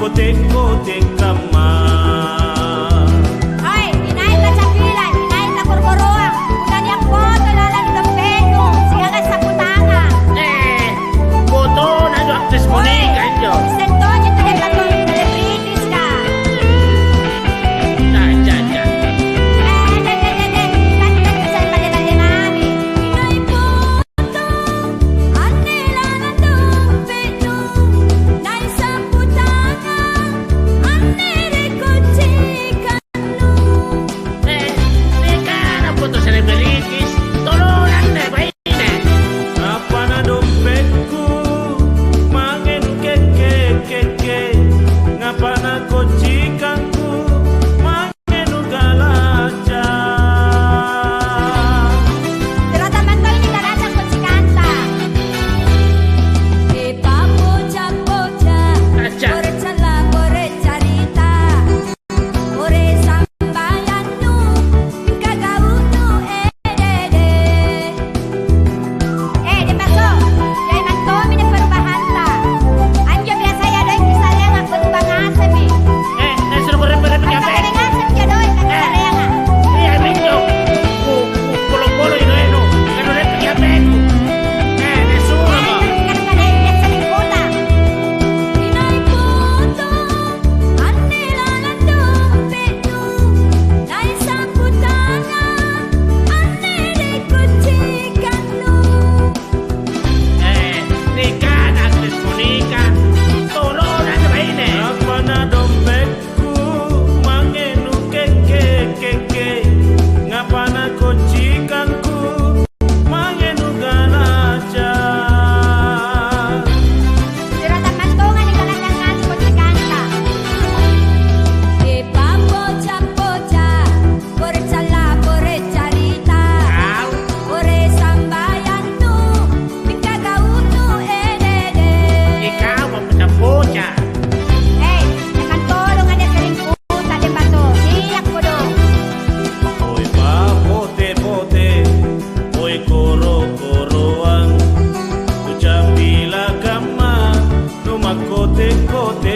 kote-kote kama. Hoy, inahin ka sa pilan, inahin ka kurkuruang. Kung niya po, talalang kampeno. Siya ka sa putanga. Boto na yung actress mo ni kanyo. Sento niya talagang celebrities ka. Dyan. Kantan ka sa palilalimami. Inay po to, anila na dumpeno. Dahil sa putanga, anire ko chikano. Teka na po to celebrities. Tulunan na ba yun Apa na dompet ko, mangin keke. Ngapa na kochikan ko, mangin ugalacha. Pero taman ko ini talagang ko chikanta. E papocha, Acha. ore chala, ore charita. Ore sambayan nu, kagauno edede. Di paso, jay magtomi na perubahanta. Anjo biasa ya doy kisahnya nga perubang asem eh. Nasuruh ko rin pa rin Ang kape. kagaling asem ya doy kisahnya nga. Medyo. Pulo-pulo yun no. Ano rin pa kape ko. Nasuruh mo. Kagaling sa lingkutan. Inay puto, anila na dumpeno. Dahil sa putanga, anire ko chikano. Nika na actress mo nika. Tulunan na ba yun Apa na dompet ko, mangin keke. Ngapa na kochikan ko, mangin ugalacha. Pero taman ko nga ni talagang nga ko chikanta. E papocha, ore chala, ore charita. Ore sambayan nu, kagauno edede. Ikaw ang putapucha. Nakantulong nga niya sa lingkutan, di ba to? Iyak ko do. Oy pa bote, oy koro-koroang, ucapila kama, lumakote-kote